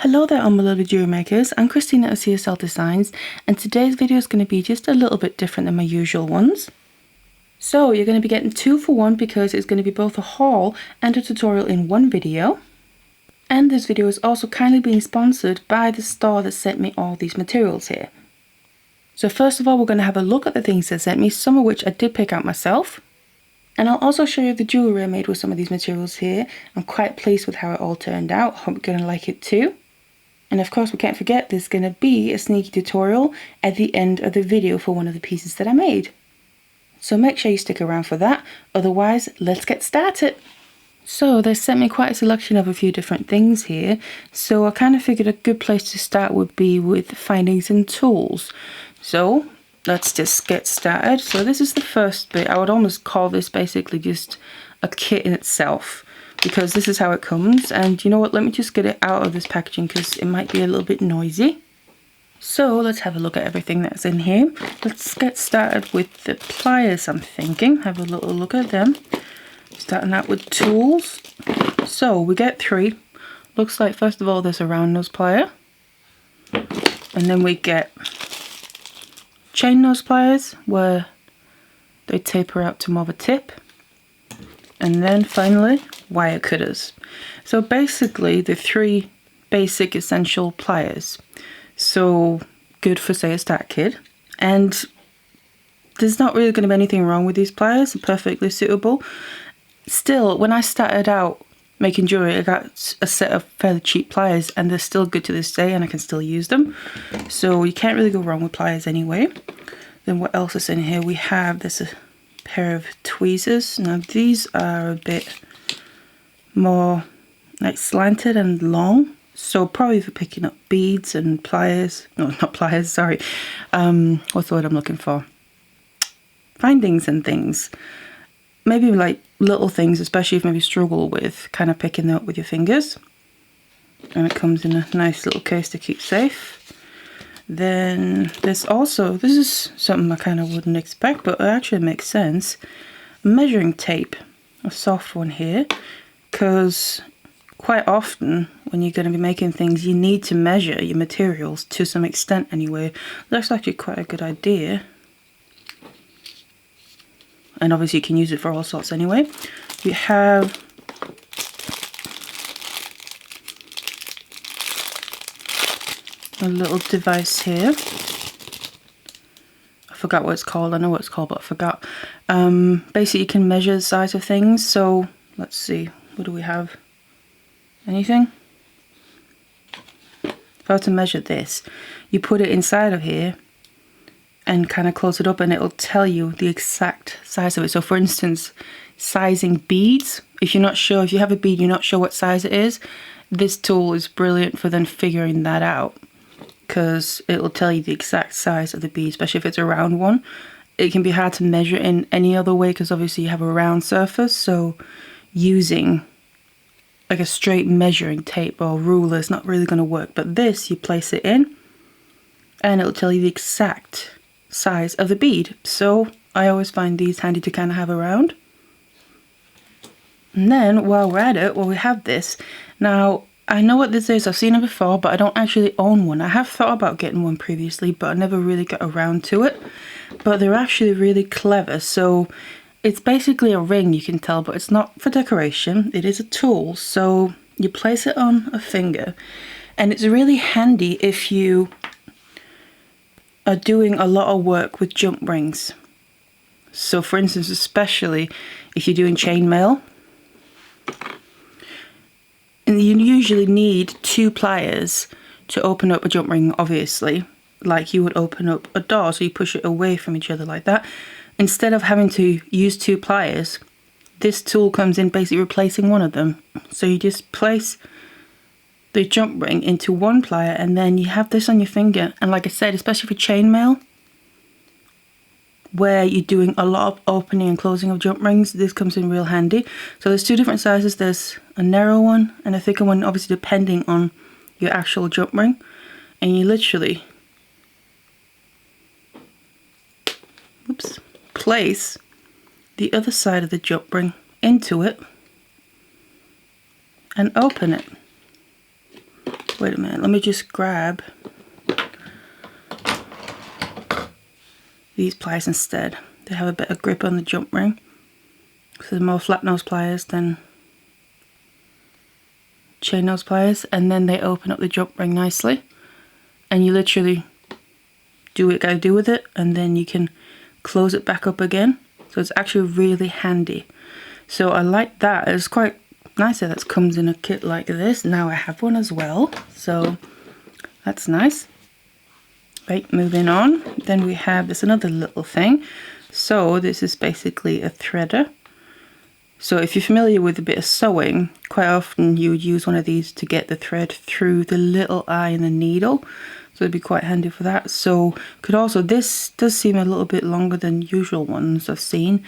Hello there unbeloved jewelry makers, I'm Christina of CSLdesigns and today's video is going to be just a little bit different than my usual ones. So you're going to be getting 2 for 1 because it's going to be both a haul and a tutorial in one video. And this video is also kindly being sponsored by the store that sent me all these materials here. So first of all we're going to have a look at the things they sent me, some of which I did pick out myself. And I'll also show you the jewellery I made with some of these materials here. I'm quite pleased with how it all turned out, hope you're going to like it too. And of course we can't forget there's going to be a sneaky tutorial at the end of the video for one of the pieces that I made. So make sure you stick around for that, otherwise let's get started. So they sent me quite a selection of a few different things here, so I kind of figured a good place to start would be with findings and tools. So let's just get started. So this is the first bit. I would almost call this basically just a kit in itself, because this is how it comes. And you know what, let me just get it out of this packaging because it might be a little bit noisy. So let's have a look at everything that's in here. Let's get started with the pliers, I'm thinking. Have a little look at them. Starting out with tools. So we get 3. Looks like first of all there's a round nose plier. And then we get chain nose pliers where they taper out to more of a tip. And then finally wire cutters. So basically the 3 basic essential pliers. So good for say a start kit. And there's not really going to be anything wrong with these pliers. They're perfectly suitable. Still, when I started out making jewelry, I got a set of fairly cheap pliers and they're still good to this day and I can still use them. So you can't really go wrong with pliers anyway. Then what else is in here? We have this pair of tweezers. Now these are a bit more like slanted and long, so probably for picking up beads and pliers. No, not pliers, sorry. What's the word I'm looking for? Findings and things. Maybe like little things, especially if maybe you struggle with kind of picking them up with your fingers. And it comes in a nice little case to keep safe. Then there's also, this is something I kind of wouldn't expect, but it actually makes sense. Measuring tape, a soft one here, because quite often when you're going to be making things you need to measure your materials to some extent anyway. That's actually quite a good idea. And obviously you can use it for all sorts anyway. We have a little device here. I forgot what it's called. I know what it's called, but I forgot. Basically, you can measure the size of things. So let's see. What do we have? Anything? If I were to measure this, you put it inside of here and kind of close it up, and it'll tell you the exact size of it. So, for instance, sizing beads. If you're not sure, if you have a bead, you're not sure what size it is. This tool is brilliant for then figuring that out, because it will tell you the exact size of the bead, especially if it's a round one. It can be hard to measure in any other way because obviously you have a round surface, so using like a straight measuring tape or ruler is not really going to work. But this, you place it in and it'll tell you the exact size of the bead. So I always find these handy to kind of have around. And then while we're at it, well, we have this. Now I know what this is, I've seen it before, but I don't actually own one. I have thought about getting one previously, but I never really got around to it. But they're actually really clever. So it's basically a ring, you can tell, but it's not for decoration. It is a tool. So you place it on a finger, and it's really handy if you are doing a lot of work with jump rings. So for instance, especially if you're doing chainmail, and you usually need 2 pliers to open up a jump ring, obviously, like you would open up a door, so you push it away from each other like that. Instead of having to use 2 pliers, this tool comes in basically replacing one of them. So you just place the jump ring into 1 plier and then you have this on your finger. And like I said, especially for chainmail, where you're doing a lot of opening and closing of jump rings, this comes in real handy. So there's 2 different sizes. There's a narrow one and a thicker one, obviously depending on your actual jump ring. And you literally place the other side of the jump ring into it and open it. Wait a minute, let me just grab these pliers instead. They have a bit of grip on the jump ring. So they're more flat nose pliers than chain nose pliers, and then they open up the jump ring nicely, and you literally do what you gotta do with it, and then you can close it back up again. So it's actually really handy. So I like that. It's quite nice that it comes in a kit like this. Now I have one as well, so that's nice. Right, moving on, then we have this another little thing. So this is basically a threader. So if you're familiar with a bit of sewing, quite often you would use one of these to get the thread through the little eye in the needle. So it'd be quite handy for that. So could also, this does seem a little bit longer than usual ones I've seen,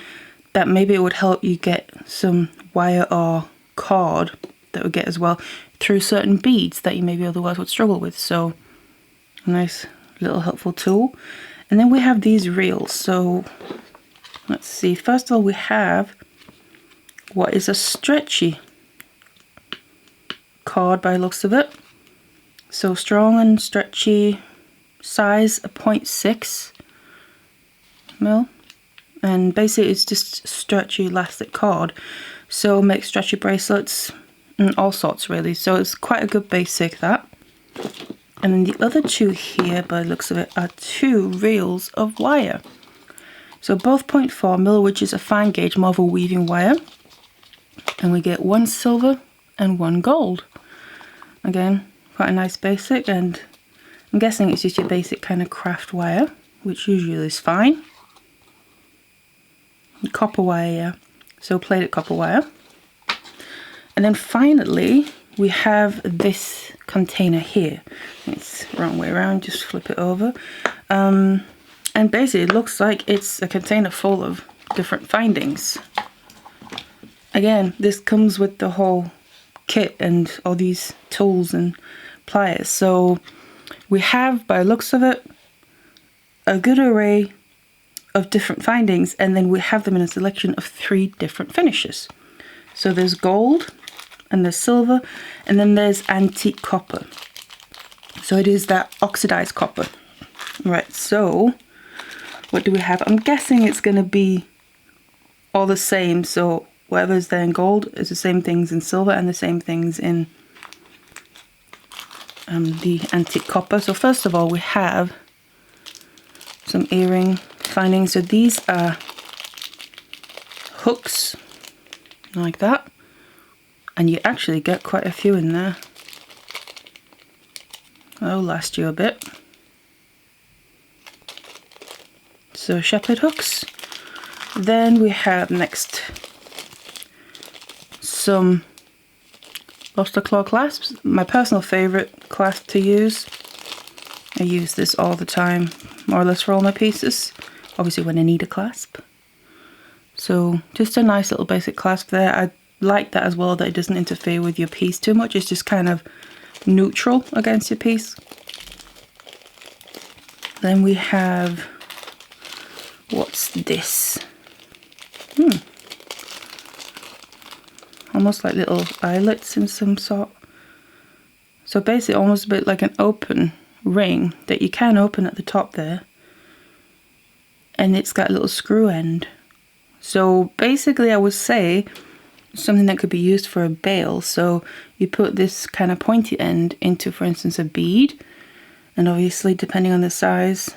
that maybe it would help you get some wire or cord that would get as well through certain beads that you maybe otherwise would struggle with. So a nice little helpful tool. And then we have these reels. So let's see, first of all we have what is a stretchy cord by the looks of it. So strong and stretchy, size a 0.6 mil, and basically it's just stretchy elastic cord. So make stretchy bracelets and all sorts really. So it's quite a good basic, that. And then the other two here by the looks of it are two reels of wire. So both 0.4 mil, which is a fine gauge, more of a weaving wire. And we get one silver and one gold. Again, quite a nice basic, and I'm guessing it's just your basic kind of craft wire, which usually is fine. Copper wire, yeah. So plated copper wire. And then finally, we have this container here. It's the wrong way around, just flip it over. And basically it looks like it's a container full of different findings. Again, this comes with the whole kit and all these tools and pliers. So we have, by the looks of it, a good array of different findings, and then we have them in a selection of 3 different finishes. So there's gold, and there's silver, and then there's antique copper. So it is that oxidized copper. Right, so what do we have? I'm guessing it's going to be all the same. So whatever's there in gold is the same things in silver and the same things in the antique copper. So first of all, we have some earring findings. So these are hooks like that, and you actually get quite a few in there. That'll last you a bit. So shepherd hooks. Then we have next some lobster claw clasps, my personal favorite clasp to use. I use this all the time, more or less for all my pieces, obviously when I need a clasp. So just a nice little basic clasp there. I like that as well, that it doesn't interfere with your piece too much. It's just kind of neutral against your piece. Then we have, what's this? Almost like little eyelets in some sort. So basically almost a bit like an open ring that you can open at the top there. And it's got a little screw end. So basically I would say something that could be used for a bail. So you put this kind of pointy end into, for instance, a bead. And obviously depending on the size,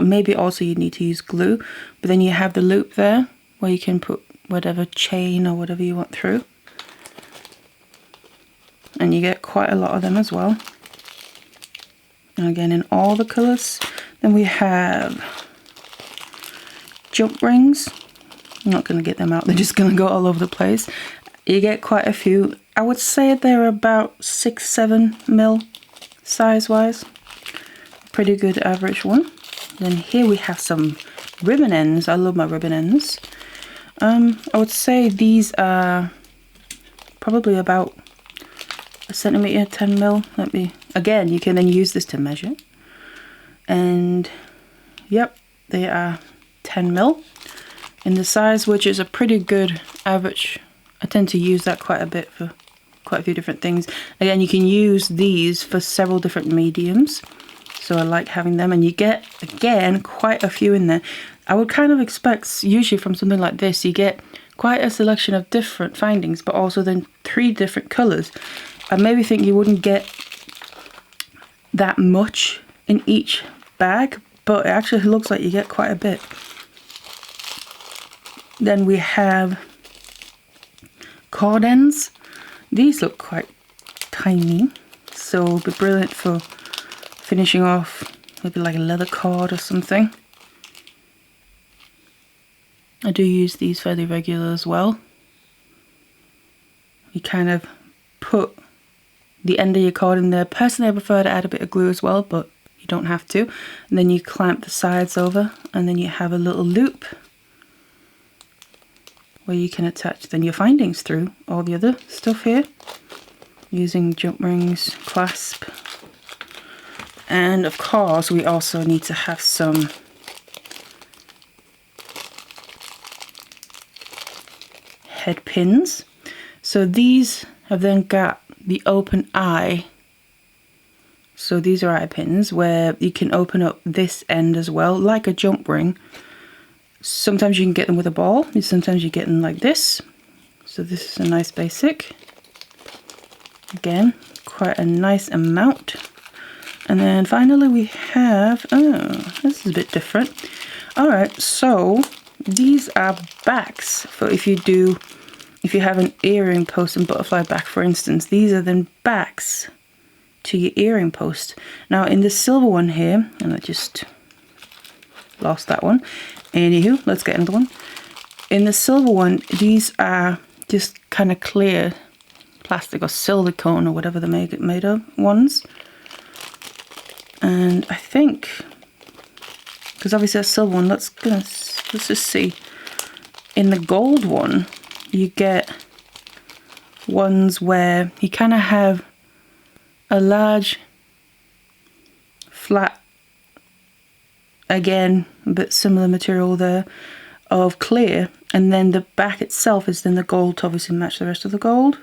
maybe also you need to use glue. But then you have the loop there where you can put whatever chain or whatever you want through, and you get quite a lot of them as well, and again in all the colors. Then we have jump rings. I'm not going to get them out, they're just going to go all over the place. You get quite a few. I would say they're about 6-7 mil size wise, pretty good average one. Then here we have some ribbon ends. I love my ribbon ends. I would say these are probably about a centimeter, 10 mil. Again, you can then use this to measure. And yep, they are 10 mil in the size, which is a pretty good average. I tend to use that quite a bit for quite a few different things. Again, you can use these for several different mediums. So I like having them, and you get, again, quite a few in there. I would kind of expect, usually from something like this, you get quite a selection of different findings, but also then 3 different colours. I maybe think you wouldn't get that much in each bag, but it actually looks like you get quite a bit. Then we have cord ends. These look quite tiny, so it'll be brilliant for finishing off maybe like a leather cord or something. I do use these fairly regular as well. You kind of put the end of your cord in there. Personally, I prefer to add a bit of glue as well, but you don't have to. And then you clamp the sides over, and then you have a little loop where you can attach then your findings through all the other stuff here using jump rings, clasp, and of course we also need to have some head pins. So these have then got the open eye. So these are eye pins where you can open up this end as well, like a jump ring. Sometimes you can get them with a ball, and sometimes you get them like this. So this is a nice basic. Again, quite a nice amount. And then finally we have, oh, this is a bit different. Alright, so these are backs for if you have an earring post and butterfly back, for instance. These are then backs to your earring post. Now in the silver one here, and I just lost that one. Anywho, let's get another one. In the silver one, these are just kind of clear plastic or silicone or whatever they're made of ones. And I think, because obviously that silver one, let's just see. In the gold one, you get ones where you kind of have a large flat, again a bit similar material there, of clear, and then the back itself is then the gold to obviously match the rest of the gold.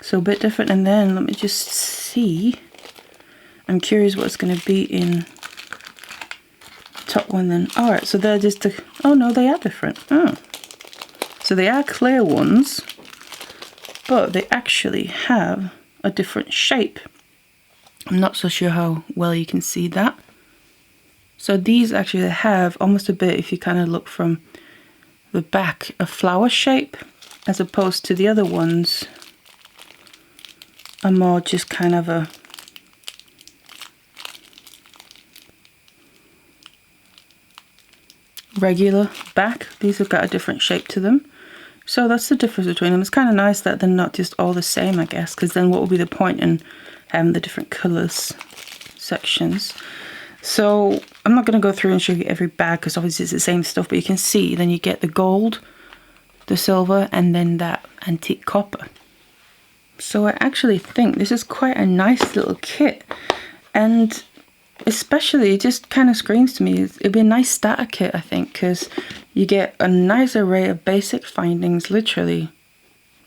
So a bit different. And then let me just see, I'm curious what it's going to be in the top one then. Alright, so they're just oh no, they are different. Oh, so they are clear ones, but they actually have a different shape. I'm not so sure how well you can see that. So these actually have almost a bit, if you kind of look from the back, a flower shape, as opposed to the other ones are more just kind of a regular back. These have got a different shape to them. So that's the difference between them. It's kind of nice that they're not just all the same, I guess, because then what would be the point in having the different colours sections? So I'm not going to go through and show you every bag because obviously it's the same stuff, but you can see then you get the gold, the silver, and then that antique copper. So I actually think this is quite a nice little kit, and especially it just kind of screams to me it'd be a nice starter kit, I think, because you get a nice array of basic findings, literally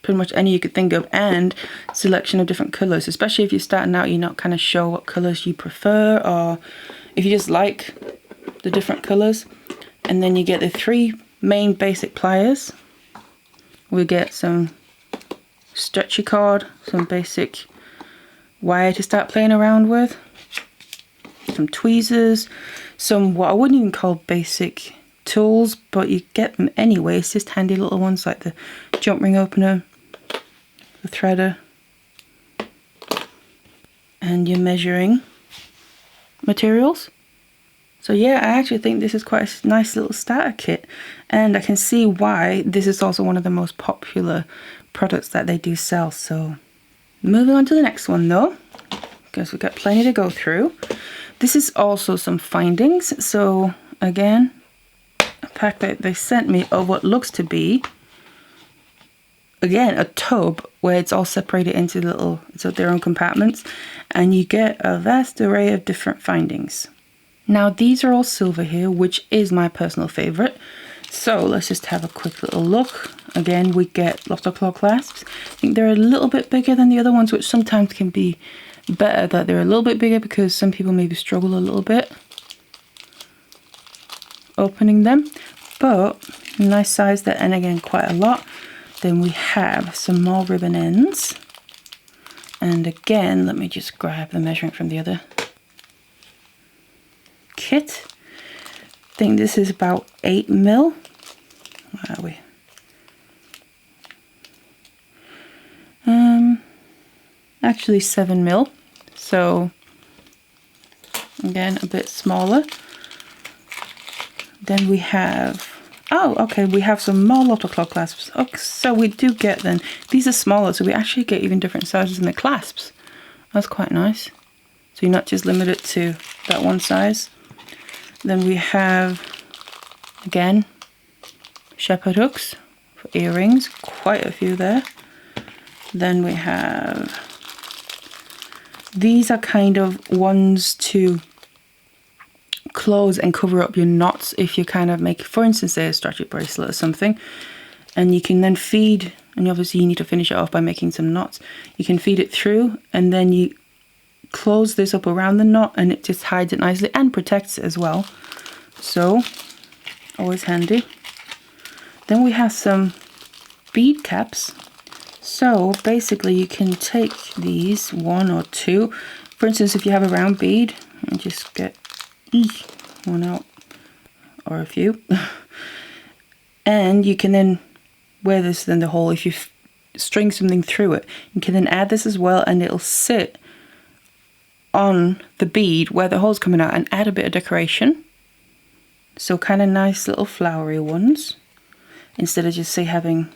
pretty much any you could think of, and selection of different colours, especially if you're starting out, you're not kind of sure what colours you prefer, or if you just like the different colours. And then you get the 3 main basic pliers. We get some stretchy cord, some basic wire to start playing around with, some tweezers, some what I wouldn't even call basic tools, but you get them anyway. It's just handy little ones like the jump ring opener, the threader, and your measuring materials. So yeah, I actually think this is quite a nice little starter kit, and I can see why this is also one of the most popular products that they do sell. So moving on to the next one though, because we've got plenty to go through. This is also some findings. So again, a pack that they sent me of what looks to be, again, a tub where it's all separated into little, so their own compartments, and you get a vast array of different findings. Now these are all silver here, which is my personal favorite. So let's just have a quick little look. again, we get lots of claw clasps. I think they're a little bit bigger than the other ones, which sometimes can be better that they're a little bit bigger because some people maybe struggle a little bit opening them. But nice size there, and again, quite a lot. Then we have some more ribbon ends. And again, let me just grab the measurement from the other kit. I think this is about 8 mil. Where are we? Actually 7 mil. So again, a bit smaller. Then we have, oh, okay, we have some more Lotto claw clasps. Okay, so we do get then, these are smaller, so we actually get even different sizes in the clasps. That's quite nice. So you're not just limited to that one size. Then we have, again, shepherd hooks for earrings, quite a few there. Then we have, these are kind of ones to close and cover up your knots if you kind of make, for instance, say a stretchy bracelet or something, and you can then feed, and obviously you need to finish it off by making some knots. You can feed it through and then you close this up around the knot and it just hides it nicely and protects it as well. So always handy. Then we have some bead caps. So basically you can take these, one or two, for instance, if you have a round bead, and just get one out or a few, and you can then wear this in the hole. If you string something through it, you can then add this as well, and it'll sit on the bead where the hole's coming out and add a bit of decoration. So kind of nice little flowery ones, instead of just say having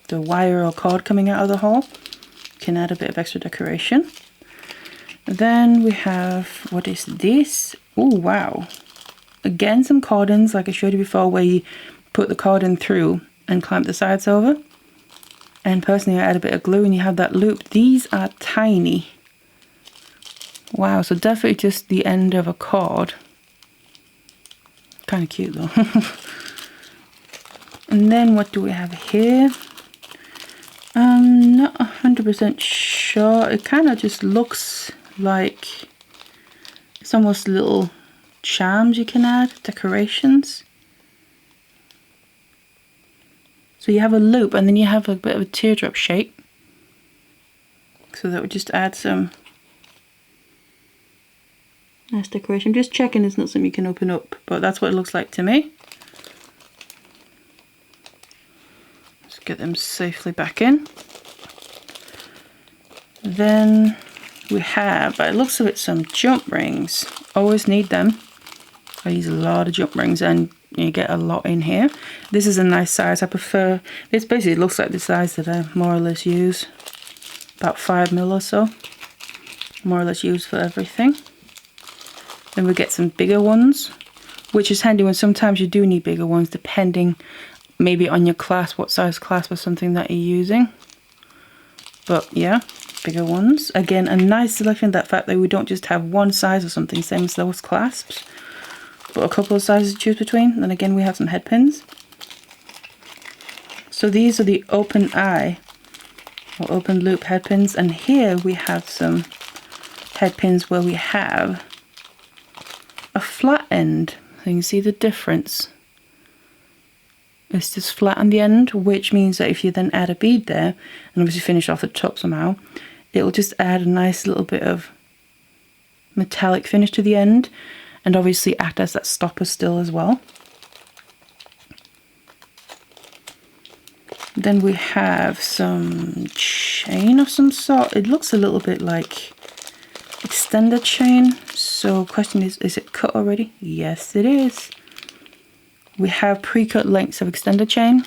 the wire or cord coming out of the hole. You can add a bit of extra decoration. Then we have, what is this? Oh wow, again some cordons like I showed you before, where you put the cordon through and clamp the sides over. And personally I add a bit of glue and you have that loop. These are tiny. Wow, so definitely just the end of a cord. Kind of cute though. And then what do we have here? I'm not 100% sure. It kind of just looks like it's almost little charms you can add, decorations. So you have a loop and then you have a bit of a teardrop shape. So that would just add some nice decoration. I'm just checking it's not something you can open up, but that's what it looks like to me. Let's get them safely back in. Then we have, by the looks of it, some jump rings. Always need them. I use a lot of jump rings and you get a lot in here. This is a nice size. I prefer, this basically looks like the size that I more or less use. About 5 mil or so. More or less used for everything. Then we get some bigger ones, which is handy when sometimes you do need bigger ones depending maybe on your clasp, what size clasp or something that you're using. But yeah, bigger ones. Again, a nice selection, that fact that we don't just have one size or something, same as those clasps, but a couple of sizes to choose between. Then again, we have some head pins. So these are the open eye or open loop head pins, and here we have some head pins where we have a flat end. So you can see the difference. It's just flat on the end, which means that if you then add a bead there and obviously finish off the top somehow, it will just add a nice little bit of metallic finish to the end and obviously act as that stopper still as well. Then we have some chain of some sort. It looks a little bit like extender chain. So question is it cut already? Yes, it is. We have pre-cut lengths of extender chain.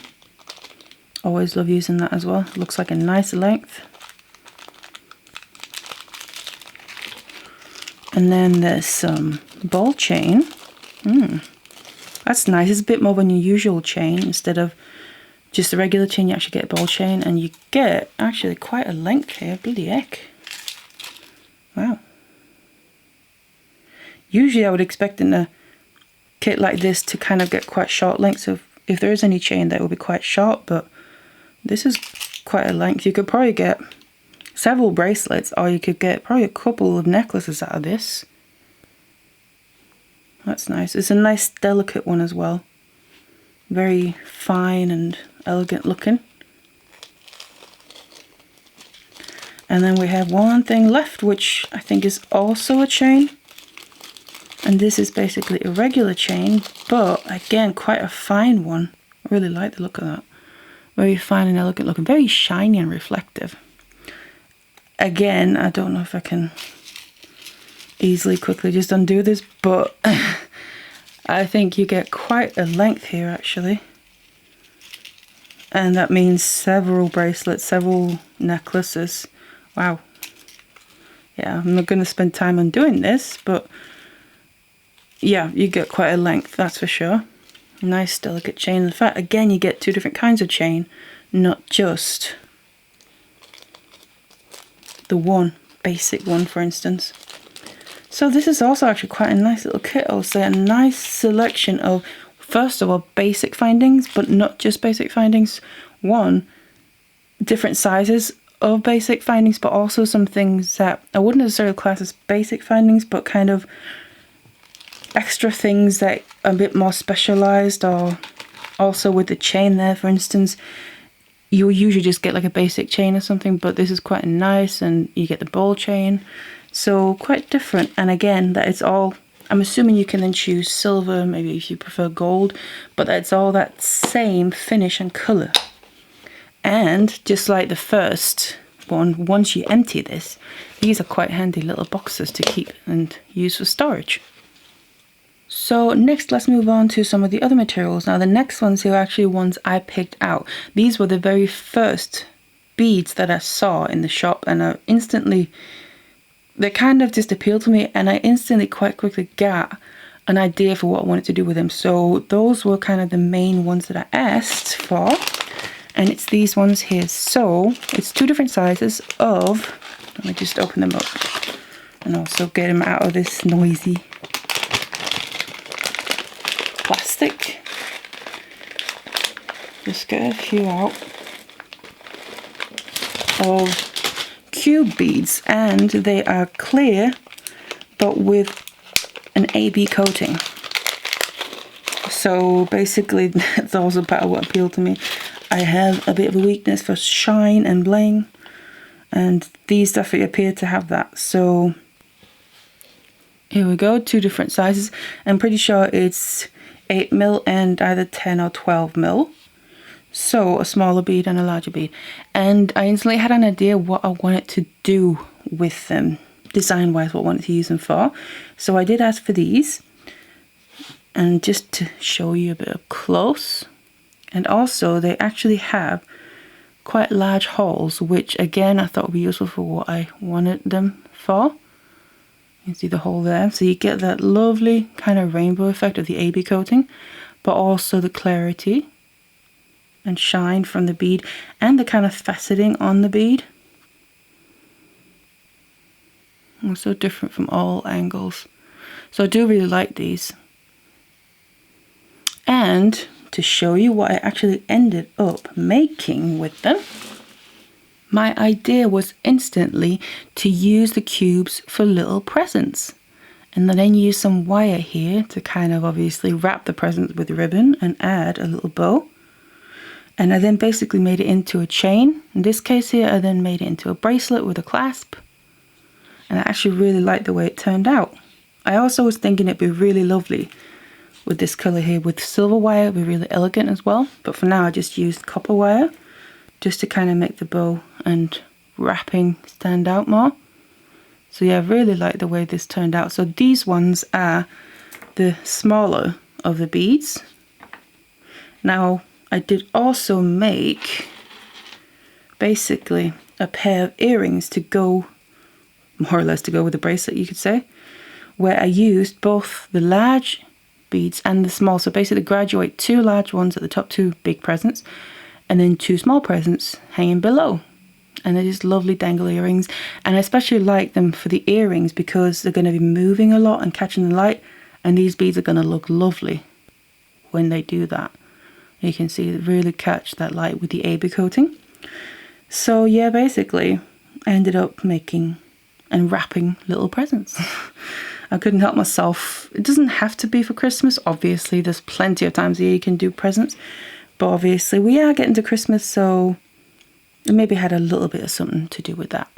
Always love using that as well. It looks like a nice length. And then there's some ball chain. That's nice. It's a bit more than your usual chain. Instead of just the regular chain, you actually get a ball chain, and you get actually quite a length here. Bloody heck. Wow. Usually I would expect in a kit like this to kind of get quite short lengths of if there is any chain that will be quite short, but this is quite a length. You could probably get several bracelets, or you could get probably a couple of necklaces out of this. That's nice. It's a nice delicate one as well. Very fine and elegant looking. And then we have one thing left, which I think is also a chain. And this is basically a regular chain, but again, quite a fine one. I really like the look of that. Very fine and elegant looking, very shiny and reflective. Again, I don't know if I can easily quickly just undo this, but I think you get quite a length here actually. And that means several bracelets, several necklaces. Wow. Yeah, I'm not going to spend time on doing this, but yeah, you get quite a length, that's for sure. Nice delicate chain. In fact, again, you get two different kinds of chain, not just the one basic one, for instance. So this is also actually quite a nice little kit. I'll say a nice selection of, first of all, basic findings, but not just basic findings. One, different sizes of basic findings, but also some things that I wouldn't necessarily class as basic findings, but kind of extra things that are a bit more specialized. Or also with the chain there, for instance, you will usually just get like a basic chain or something, but this is quite nice, and you get the ball chain, so quite different. And again, that it's all, I'm assuming you can then choose silver, maybe if you prefer gold, but it's all that same finish and color. And just like the first one, once you empty this, these are quite handy little boxes to keep and use for storage. So next, let's move on to some of the other materials. Now the next ones here are actually ones I picked out. These were the very first beads that I saw in the shop, and they kind of just appealed to me, and I instantly quite quickly got an idea for what I wanted to do with them. So those were kind of the main ones that I asked for. And it's these ones here. So it's two different sizes of, let me just open them up and also get them out of this noisy plastic. Just get a few out of cube beads, and they are clear but with an AB coating. So basically that's also part of what appealed to me. I have a bit of a weakness for shine and bling, and these definitely appear to have that. So here we go, two different sizes. I'm pretty sure it's 8mm and either 10 or 12mm. So a smaller bead and a larger bead. And I instantly had an idea what I wanted to do with them, design wise, what I wanted to use them for. So I did ask for these, and just to show you a bit up close. And also they actually have quite large holes, which again I thought would be useful for what I wanted them for. You can see the hole there, so you get that lovely kind of rainbow effect of the AB coating, but also the clarity and shine from the bead, and the kind of faceting on the bead. Also different from all angles. So I do really like these. And to show you what I actually ended up making with them, my idea was instantly to use the cubes for little presents, and then use some wire here to kind of obviously wrap the presents with ribbon and add a little bow. And I then basically made it into a chain. In this case here, I then made it into a bracelet with a clasp, and I actually really liked the way it turned out. I also was thinking it'd be really lovely with this color here with silver wire. It'd be really elegant as well, but for now I just used copper wire just to kind of make the bow and wrapping stand out more. So yeah, I really like the way this turned out. So these ones are the smaller of the beads. Now I did also make basically a pair of earrings to go, more or less to go with the bracelet, you could say, where I used both the large beads and the small. So basically graduate two large ones at the top, two big presents, and then two small presents hanging below. And they're just lovely dangle earrings, and I especially like them for the earrings because they're going to be moving a lot and catching the light, and these beads are going to look lovely when they do that. You can see it really catch that light with the AB coating. So yeah, basically I ended up making and wrapping little presents. I couldn't help myself. It doesn't have to be for Christmas. Obviously, there's plenty of times a year you can do presents. But obviously, we are getting to Christmas, so it maybe had a little bit of something to do with that.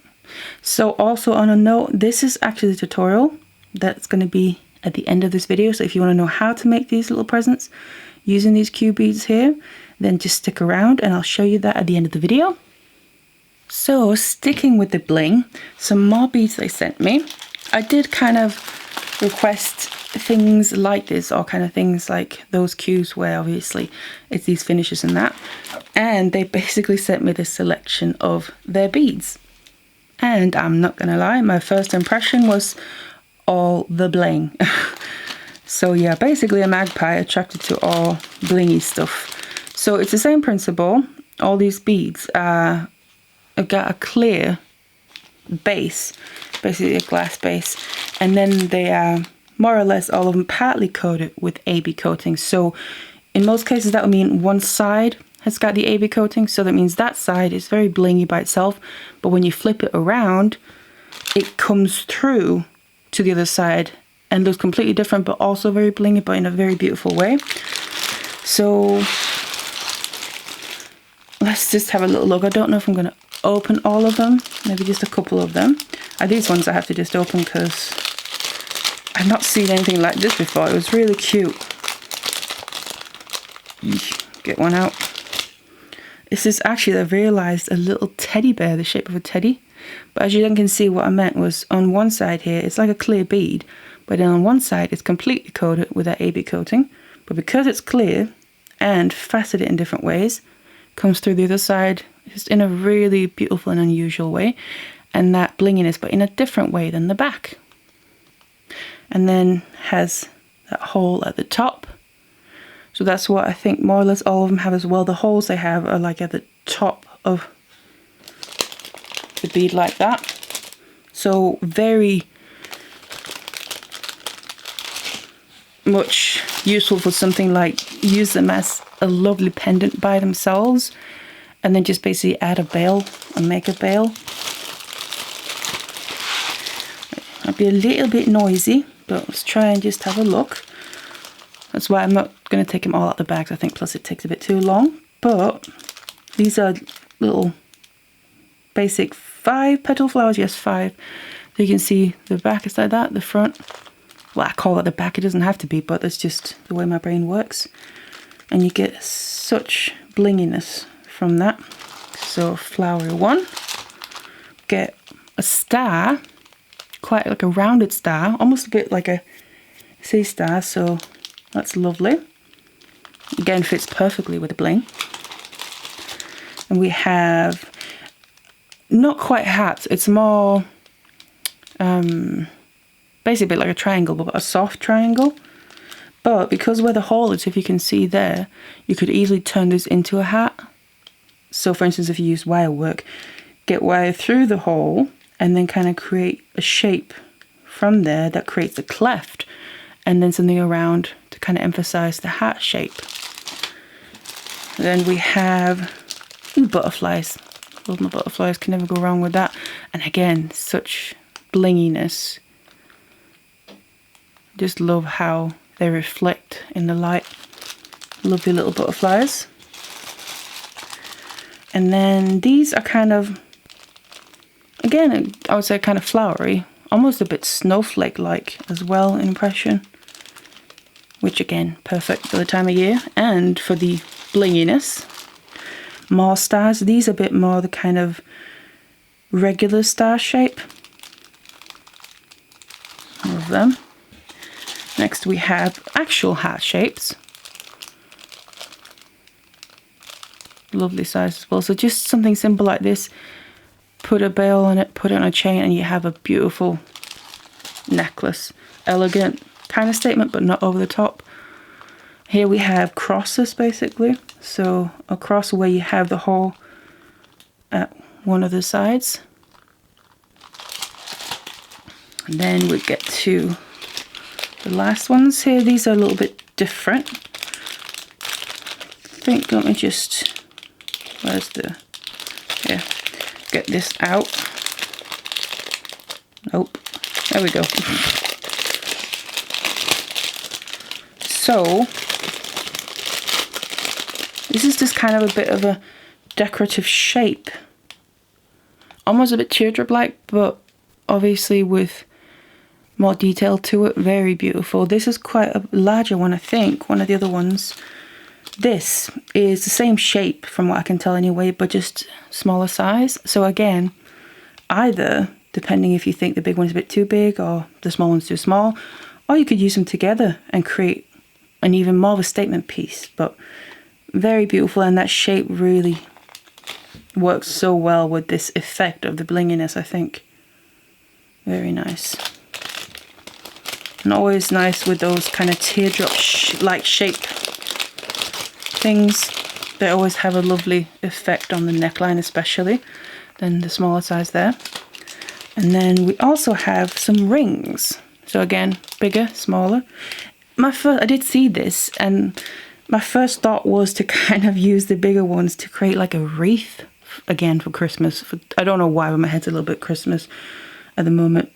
So also on a note, this is actually the tutorial that's going to be at the end of this video. So if you want to know how to make these little presents using these Q beads here, then just stick around and I'll show you that at the end of the video. So sticking with the bling, some more beads they sent me. I did kind of request things like this, or kind of things like those cues where obviously it's these finishes and that. And they basically sent me this selection of their beads. And I'm not gonna lie, my first impression was all the bling. So yeah, basically a magpie attracted to all blingy stuff. So it's the same principle. All these beads have got a clear base, basically a glass base, and then they are more or less all of them partly coated with AB coating. So in most cases that would mean one side has got the AB coating, so that means that side is very blingy by itself, but when you flip it around it comes through to the other side and looks completely different, but also very blingy, but in a very beautiful way. So let's just have a little look. I don't know if I'm going to open all of them, maybe just a couple of them. These ones I have to just open because I've not seen anything like this before. It was really cute. Get one out. This is actually, I realised, a little teddy bear, the shape of a teddy. But as you can see, what I meant was on one side here, it's like a clear bead, but then on one side it's completely coated with that AB coating. But because it's clear and faceted in different ways, comes through the other side just in a really beautiful and unusual way, and that blinginess, but in a different way than the back. And then has that hole at the top. So that's what I think more or less all of them have as well. The holes they have are like at the top of the bead like that. So very much useful for something like use them as a lovely pendant by themselves, and then just basically add a bail and make a bail. Might be a little bit noisy, but let's try and just have a look. That's why I'm not going to take them all out the bags, I think, plus it takes a bit too long. But these are little basic 5 petal flowers, yes, 5. So you can see the back is like that, the front. Well, I call it the back, it doesn't have to be, but that's just the way my brain works. And you get such blinginess from that. So flower 1, get a star, quite like a rounded star, almost a bit like a sea star, so that's lovely. Again, fits perfectly with the bling. And we have not quite hats, it's more basically a bit like a triangle, but a soft triangle. But because where the hole is, if you can see there, you could easily turn this into a hat. So for instance, if you use wire work, get wire through the hole and then kind of create a shape from there that creates a cleft, and then something around to kind of emphasize the hat shape. Then we have butterflies. Love my butterflies, can never go wrong with that. And again, such blinginess. Just love how they reflect in the light. Lovely little butterflies. And then these are kind of, again, I would say kind of flowery, almost a bit snowflake-like as well in impression. Which again, perfect for the time of year and for the blinginess. More stars. These are a bit more the kind of regular star shape. All of them. Next we have actual heart shapes. Lovely size as well. So just something simple like this. Put a bail on it, put it on a chain, and you have a beautiful necklace. Elegant kind of statement, but not over the top. Here we have crosses basically. So a cross where you have the hole at one of the sides. And then we get to the last ones here. These are a little bit different. think, let me just, where's the, yeah, get this out. Nope, there we go. So, this is just kind of a bit of a decorative shape. Almost a bit teardrop-like, but obviously with more detail to it. Very beautiful. This is quite a larger one, I think. One of the other ones. This is the same shape from what I can tell anyway, but just smaller size. So again, either, depending if you think the big one's a bit too big or the small one's too small, or you could use them together and create an even more of a statement piece. But very beautiful, and that shape really works so well with this effect of the blinginess, I think. Very nice. And always nice with those kind of teardrop-like shape things. They always have a lovely effect on the neckline, especially than the smaller size there. And then we also have some rings. So again, bigger, smaller. I did see this, and my first thought was to kind of use the bigger ones to create like a wreath again for Christmas. I don't know why, but my head's a little bit Christmas at the moment.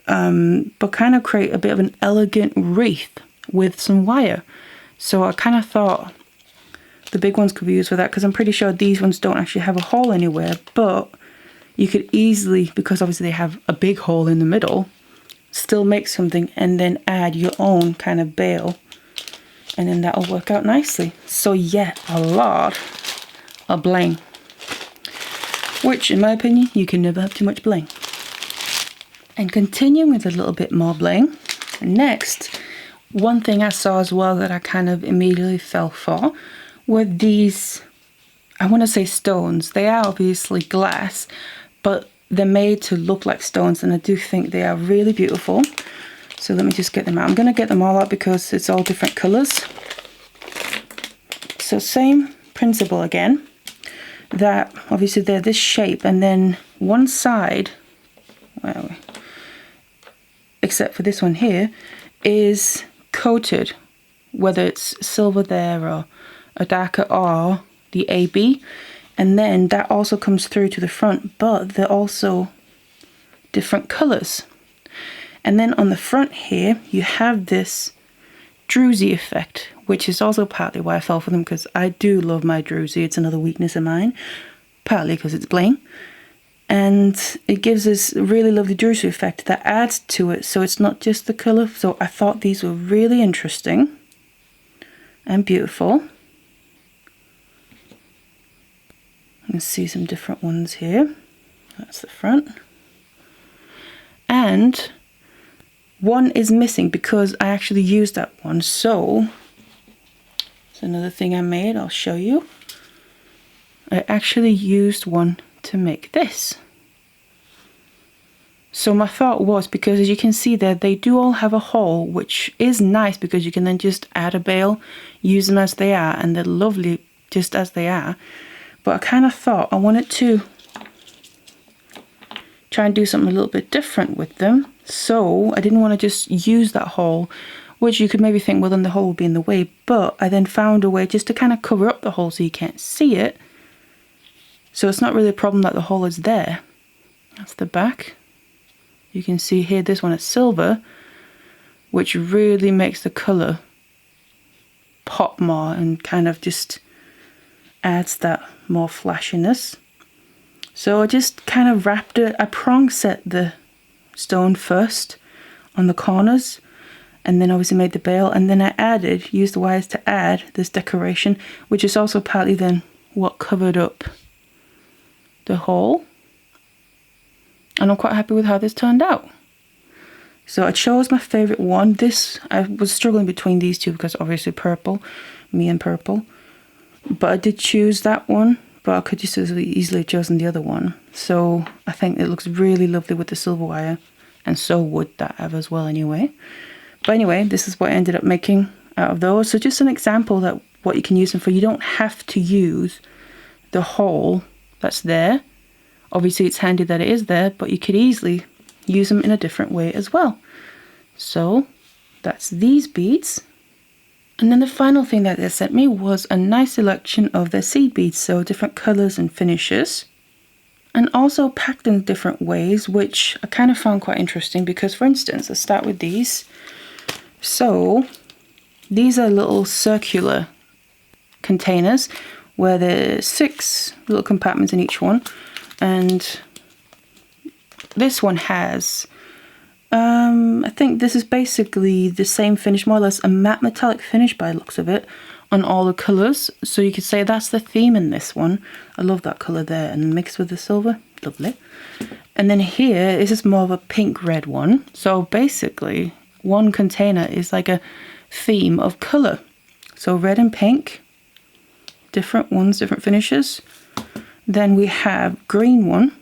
But kind of create a bit of an elegant wreath with some wire. So I kind of thought the big ones could be used for that, because I'm pretty sure these ones don't actually have a hole anywhere, but you could easily, because obviously they have a big hole in the middle, still make something and then add your own kind of bail, and then that'll work out nicely. So yeah, a lot of bling, which in my opinion, you can never have too much bling. And continuing with a little bit more bling, next, one thing I saw as well that I kind of immediately fell for were these, I want to say stones. They are obviously glass, but they're made to look like stones, and I do think they are really beautiful. So let me just get them out. I'm going to get them all out because it's all different colors. So same principle again, that obviously they're this shape, and then one side, where are we? Except for this one here, is coated, whether it's silver there or a darker or the AB, and then that also comes through to the front, but they're also different colors. And then on the front here you have this Druzy effect, which is also partly why I fell for them, because I do love my Druzy. It's another weakness of mine, partly because it's bling, and it gives this really lovely Druzy effect that adds to it, so it's not just the color. So I thought these were really interesting and beautiful. You can see some different ones here. That's the front. And one is missing because I actually used that one. So it's another thing I made. I'll show you. I actually used one to make this. So my thought was, because as you can see there, they do all have a hole, which is nice because you can then just add a bail, use them as they are, and they're lovely just as they are. But I kind of thought I wanted to try and do something a little bit different with them. So I didn't want to just use that hole, which you could maybe think, well, then the hole would be in the way. But I then found a way just to kind of cover up the hole so you can't see it. So it's not really a problem that the hole is there. That's the back. You can see here, this one is silver, which really makes the colour pop more and kind of just adds that more flashiness. So I just kind of wrapped it. I prong set the stone first on the corners, and then obviously made the bail, and then I used the wires to add this decoration, which is also partly then what covered up the hole. And I'm quite happy with how this turned out. So I chose my favourite one. I was struggling between these two because obviously purple, me and purple. But I did choose that one, but I could just as easily have chosen the other one. So I think it looks really lovely with the silver wire, and so would that have as well anyway. But anyway, this is what I ended up making out of those. So just an example that what you can use them for. You don't have to use the hole that's there. Obviously it's handy that it is there, but you could easily use them in a different way as well. So that's these beads, And then the final thing that they sent me was a nice selection of their seed beads, so different colours and finishes. And also packed in different ways, which I kind of found quite interesting because, for instance, let's start with these. So these are little circular containers where there's 6 little compartments in each one. And this one has, I think this is basically the same finish, more or less a matte metallic finish by the looks of it, on all the colours. So you could say that's the theme in this one. I love that colour there, and mixed with the silver, lovely. And then here, this is more of a pink red one. So basically, one container is like a theme of colour. So red and pink, different ones, different finishes. Then we have green one.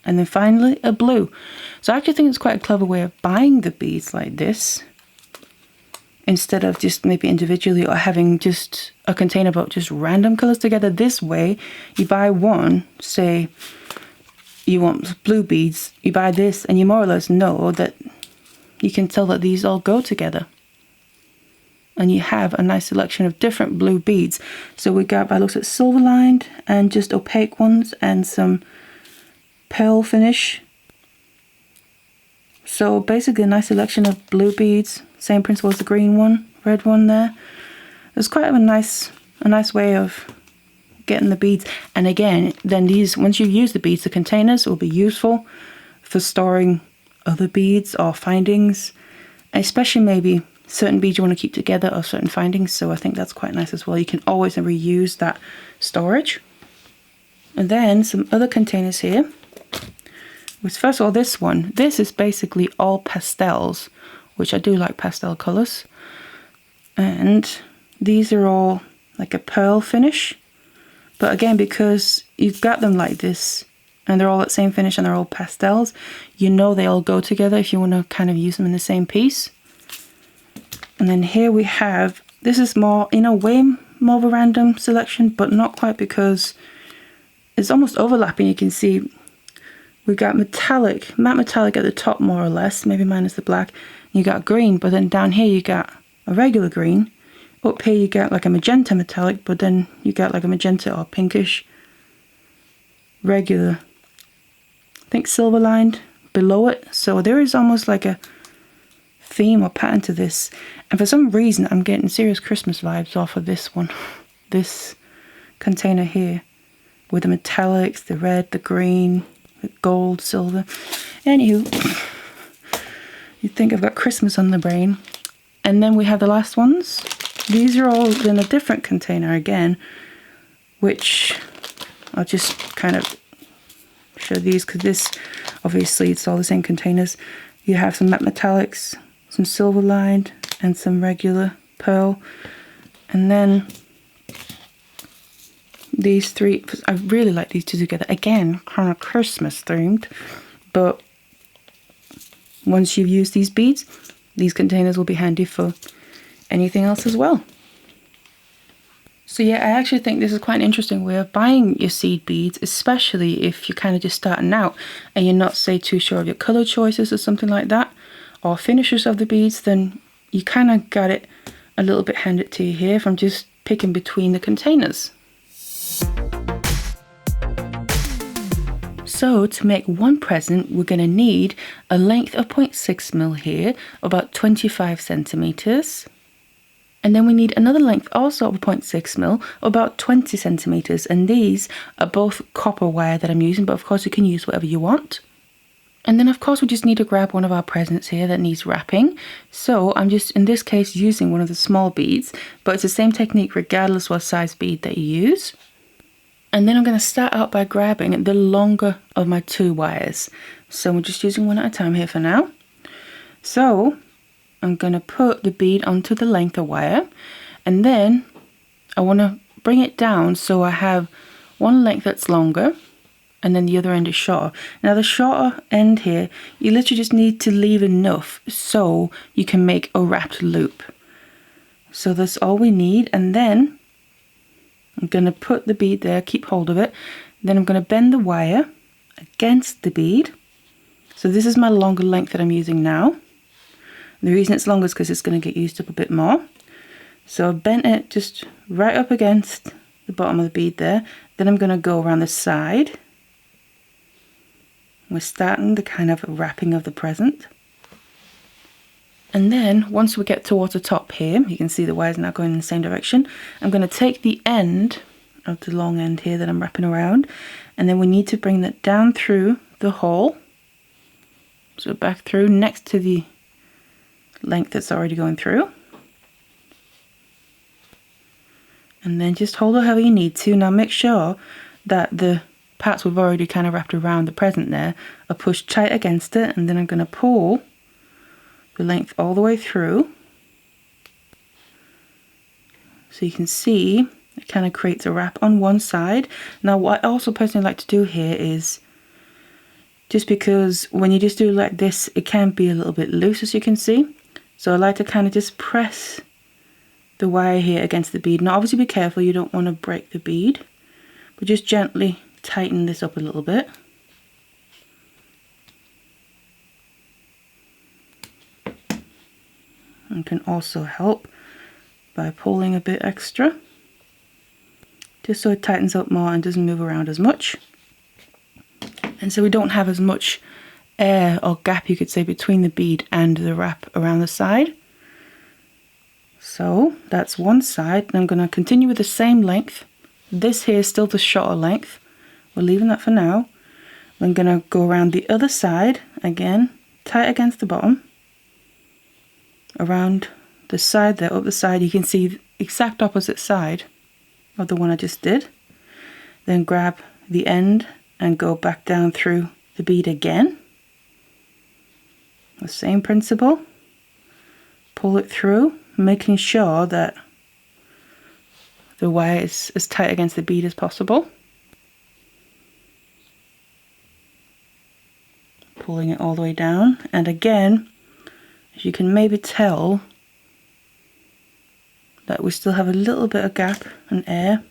And then finally a blue. So I actually think it's quite a clever way of buying the beads like this, instead of just maybe individually or having just a container but just random colours together. This way, you buy one, say you want blue beads, you buy this and you more or less know that you can tell that these all go together. And you have a nice selection of different blue beads. So we got, by looks at, silver lined and just opaque ones and some pearl finish. So basically a nice selection of blue beads, same principle as the green one, red one there. It's quite a nice way of getting the beads. And again, then these, once you use the beads, the containers will be useful for storing other beads or findings, especially maybe certain beads you want to keep together or certain findings. So I think that's quite nice as well. You can always reuse that storage. And then some other containers here. First of all, this one. This is basically all pastels, which I do like pastel colours. And these are all like a pearl finish. But again, because you've got them like this, and they're all that same finish and they're all pastels, you know they all go together if you want to kind of use them in the same piece. And then here we have, this is more, in a way, more of a random selection, but not quite, because it's almost overlapping. You can see we've got metallic, matte metallic at the top more or less, maybe minus the black. You got green, but then down here you got a regular green. Up here you got like a magenta metallic, but then you got like a magenta or pinkish regular, I think silver lined below it. So there is almost like a theme or pattern to this. And for some reason I'm getting serious Christmas vibes off of this one. This container here with the metallics, the red, the green, the gold, silver. Anywho, you'd think I've got Christmas on the brain. And then we have the last ones. These are all in a different container again, which I'll just kind of show these, because this, obviously it's all the same containers. You have some matte metallics, some silver lined, and some regular pearl. And then these three, I really like these two together. Again, kind of Christmas themed, but once you've used these beads, these containers will be handy for anything else as well. So yeah, I actually think this is quite an interesting way of buying your seed beads, especially if you're kind of just starting out and you're not, say, too sure of your color choices or something like that, or finishes of the beads. Then you kind of got it a little bit handed to you here from just picking between the containers. So to make one present, we're going to need a length of 0.6mm here, about 25 centimeters. And then we need another length also of 0.6mm, about 20 centimeters. And these are both copper wire that I'm using, but of course you can use whatever you want. And then of course we just need to grab one of our presents here that needs wrapping. So I'm just, in this case, using one of the small beads, but it's the same technique regardless what size bead that you use. And then I'm going to start out by grabbing the longer of my 2 wires. So we're just using one at a time here for now. So I'm going to put the bead onto the length of wire, and then I want to bring it down so I have one length that's longer and then the other end is shorter. Now the shorter end here, you literally just need to leave enough so you can make a wrapped loop. So that's all we need. And then I'm going to put the bead there, keep hold of it. Then I'm going to bend the wire against the bead. So this is my longer length that I'm using now. The reason it's longer is because it's going to get used up a bit more. So I've bent it just right up against the bottom of the bead there. Then I'm going to go around the side. We're starting the kind of wrapping of the present. And then once we get towards the top here, you can see the wires now going in the same direction. I'm going to take the end of the long end here that I'm wrapping around, and then we need to bring that down through the hole. So back through next to the length that's already going through. And then just hold it however you need to. Now make sure that the parts we've already kind of wrapped around the present there are pushed tight against it, and then I'm going to pull the length all the way through. So you can see it kind of creates a wrap on one side. Now what I also personally like to do here is, just because when you just do it like this, it can be a little bit loose, as you can see. So I like to kind of just press the wire here against the bead. Now obviously be careful, you don't want to break the bead, but just gently tighten this up a little bit. And can also help by pulling a bit extra, just so it tightens up more and doesn't move around as much. And so we don't have as much air or gap, you could say, between the bead and the wrap around the side. So that's one side, and I'm going to continue with the same length. This here is still the shorter length. We're leaving that for now. I'm going to go around the other side again, tight against the bottom. Around the side there, up the side, you can see the exact opposite side of the one I just did. Then grab the end and go back down through the bead again. The same principle. Pull it through, making sure that the wire is as tight against the bead as possible. Pulling it all the way down, and again, as you can maybe tell, that we still have a little bit of gap and air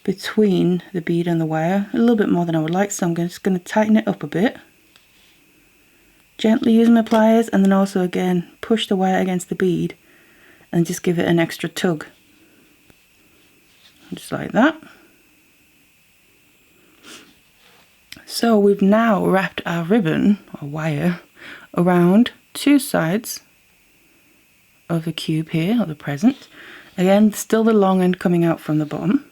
between the bead and the wire, a little bit more than I would like, so I'm just going to tighten it up a bit. Gently using my pliers, and then also again push the wire against the bead and just give it an extra tug. Just like that. So we've now wrapped our ribbon or wire around two sides of the cube here, or the present. Again, still the long end coming out from the bottom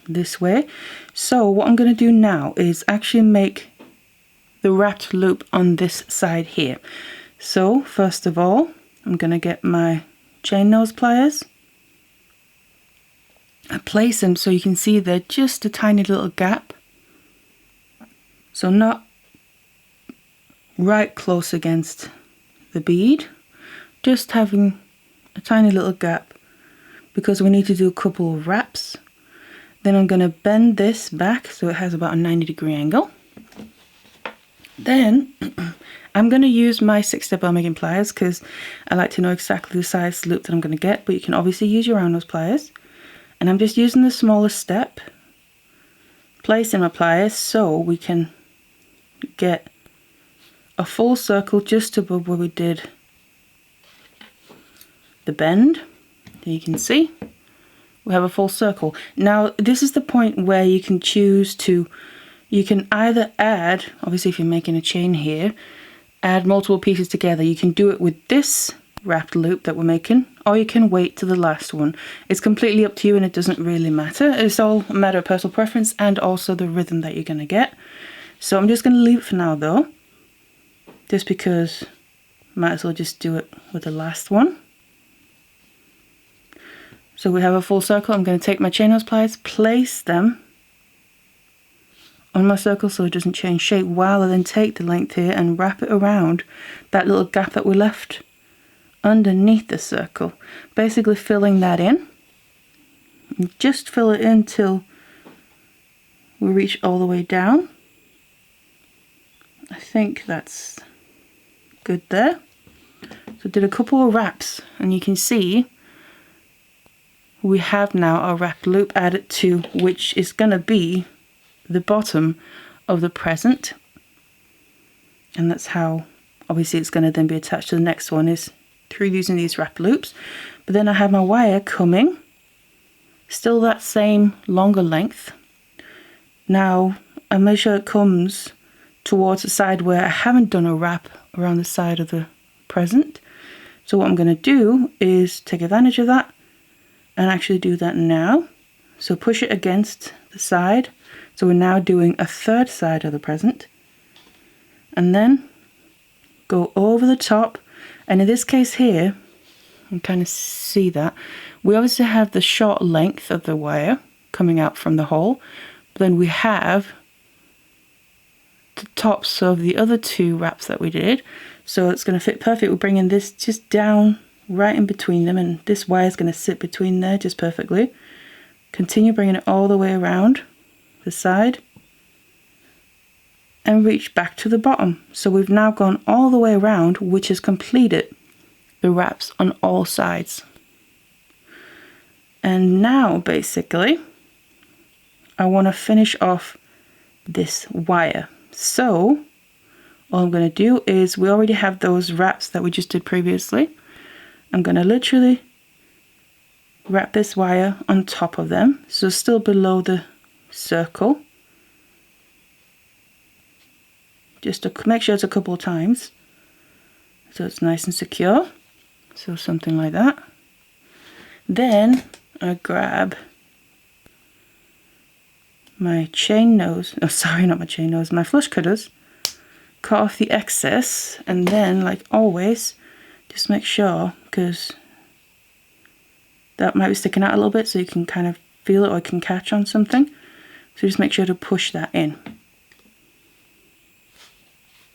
this way. So what I'm going to do now is actually make the wrapped loop on this side here. So first of all, I'm going to get my chain nose pliers. I place them so you can see they're just a tiny little gap. So not right close against the bead, just having a tiny little gap because we need to do a couple of wraps. Then I'm going to bend this back so it has about a 90-degree angle. Then I'm going to use my 6-step making pliers because I like to know exactly the size loop that I'm going to get, but you can obviously use your round nose pliers. And I'm just using the smallest step, placing my pliers so we can get a full circle just above where we did the bend. There you can see we have a full circle. Now this is the point where you can choose to, you can either add, obviously if you're making a chain here, add multiple pieces together. You can do it with this wrapped loop that we're making, or you can wait to the last one. It's completely up to you and it doesn't really matter. It's all a matter of personal preference and also the rhythm that you're going to get. So I'm just going to leave it for now though, just because might as well just do it with the last one. So we have a full circle. I'm going to take my chain nose pliers, place them on my circle so it doesn't change shape, while I then take the length here and wrap it around that little gap that we left underneath the circle, basically filling that in. And just fill it in till we reach all the way down. I think that's good there. So I did a couple of wraps and you can see we have now a wrap loop added to, which is going to be the bottom of the present, and that's how obviously it's going to then be attached to the next one, is through using these wrap loops. But then I have my wire coming, still that same longer length. Now I make sure it comes towards the side where I haven't done a wrap around the side of the present. So what I'm going to do is take advantage of that and actually do that now. So push it against the side. So we're now doing a third side of the present. And then go over the top. And in this case here, you can kind of see that. We obviously have the short length of the wire coming out from the hole. But then we have the tops of the other two wraps that we did. So it's going to fit perfect. We're bringing this just down right in between them, and this wire is going to sit between there just perfectly. Continue bringing it all the way around the side and reach back to the bottom. So we've now gone all the way around, which has completed the wraps on all sides. And now basically I want to finish off this wire. So all I'm going to do is, we already have those wraps that we just did previously. I'm going to literally wrap this wire on top of them, so still below the circle. Just to make sure it's a couple of times so it's nice and secure. So something like that. Then I grab my chain nose, oh sorry, not my chain nose, my flush cutters. Cut off the excess, and then, like always, just make sure, because that might be sticking out a little bit, so you can kind of feel it or it can catch on something. So just make sure to push that in.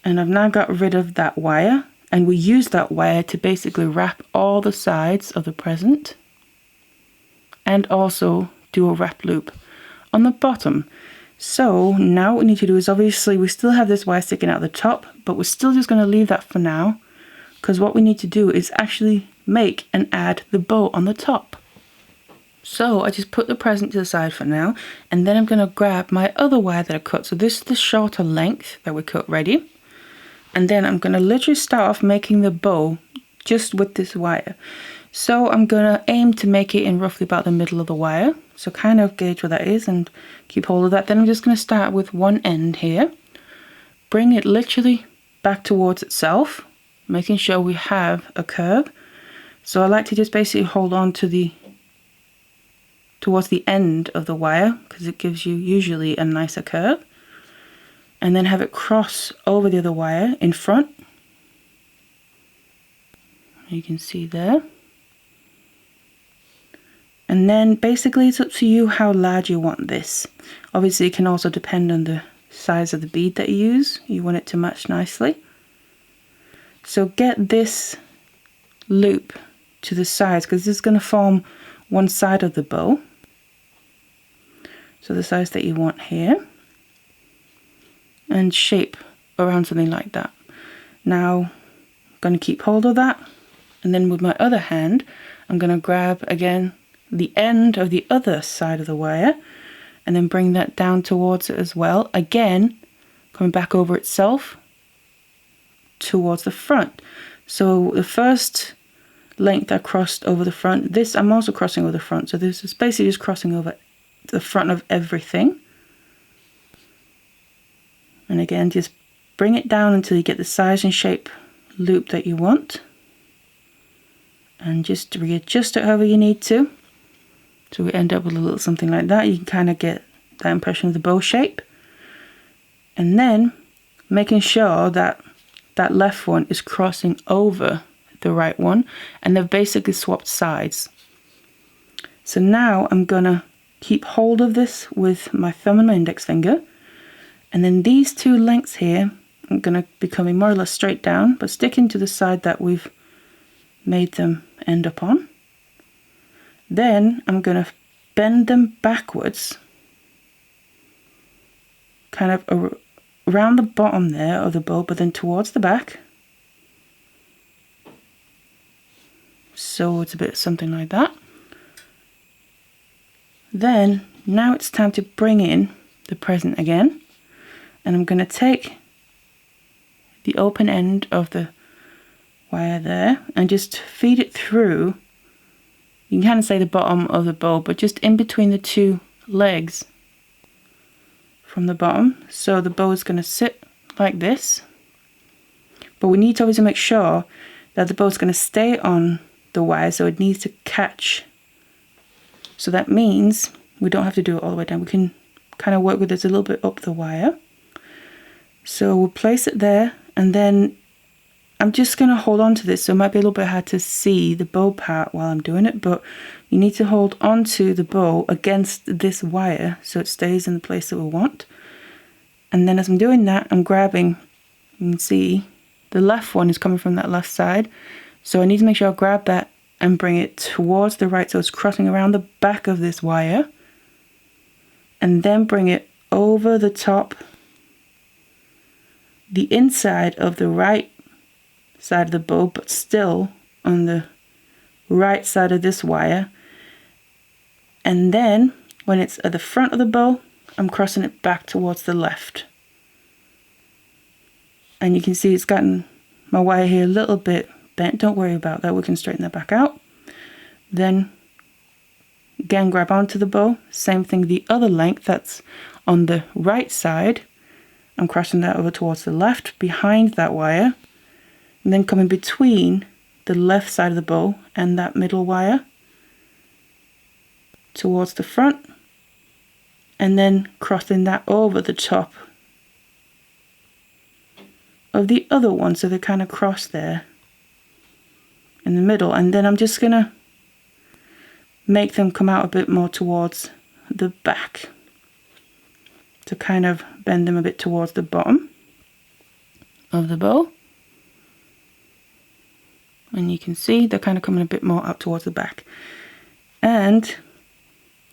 And I've now got rid of that wire, and we use that wire to basically wrap all the sides of the present and also do a wrap loop on the bottom. So now what we need to do is, obviously we still have this wire sticking out the top, but we're still just going to leave that for now, because what we need to do is actually make and add the bow on the top. So I just put the present to the side for now, and then I'm going to grab my other wire that I cut. So this is the shorter length that we cut ready, and then I'm going to literally start off making the bow just with this wire. So I'm going to aim to make it in roughly about the middle of the wire. So kind of gauge where that is and keep hold of that. Then I'm just going to start with one end here. Bring it literally back towards itself, making sure we have a curve. So I like to just basically hold on to towards the end of the wire, because it gives you usually a nicer curve. And then have it cross over the other wire in front. You can see there. And then basically it's up to you how large you want this. Obviously it can also depend on the size of the bead that you use. You want it to match nicely. So get this loop to the sides, because this is going to form one side of the bow. So the size that you want here. And shape around something like that. Now I'm going to keep hold of that. And then with my other hand, I'm going to grab again the end of the other side of the wire and then bring that down towards it as well. Again, coming back over itself towards the front. So the first length I crossed over the front, this I'm also crossing over the front. So this is basically just crossing over the front of everything. And again, just bring it down until you get the size and shape loop that you want. And just readjust it however you need to. So we end up with a little something like that. You can kind of get that impression of the bow shape. And then making sure that that left one is crossing over the right one, and they've basically swapped sides. So now I'm gonna keep hold of this with my thumb and my index finger, and then these two lengths here I'm gonna be coming more or less straight down, but sticking to the side that we've made them end up on. Then I'm gonna bend them backwards, kind of around the bottom there of the bow, but then towards the back. So it's a bit something like that. Then now it's time to bring in the present again, and I'm going to take the open end of the wire there and just feed it through. You can kind of say the bottom of the bow, but just in between the two legs from the bottom. So the bow is going to sit like this, but we need to obviously make sure that the bow is going to stay on the wire, so it needs to catch. So that means we don't have to do it all the way down. We can kind of work with this a little bit up the wire. So we'll place it there, and then I'm just going to hold on to this, so it might be a little bit hard to see the bow part while I'm doing it, but you need to hold on to the bow against this wire so it stays in the place that we want. And then as I'm doing that, I'm grabbing, you can see the left one is coming from that left side, so I need to make sure I grab that and bring it towards the right, so it's crossing around the back of this wire, and then bring it over the top, the inside of the right side of the bow, but still on the right side of this wire. And then when it's at the front of the bow, I'm crossing it back towards the left. And you can see it's gotten my wire here a little bit bent. Don't worry about that, we can straighten that back out. Then again, grab onto the bow, same thing the other length that's on the right side. I'm crossing that over towards the left behind that wire, and then coming between the left side of the bow and that middle wire towards the front, and then crossing that over the top of the other one, so they kind of cross there in the middle. And then I'm just gonna make them come out a bit more towards the back to kind of bend them a bit towards the bottom of the bow. And you can see they're kind of coming a bit more up towards the back. And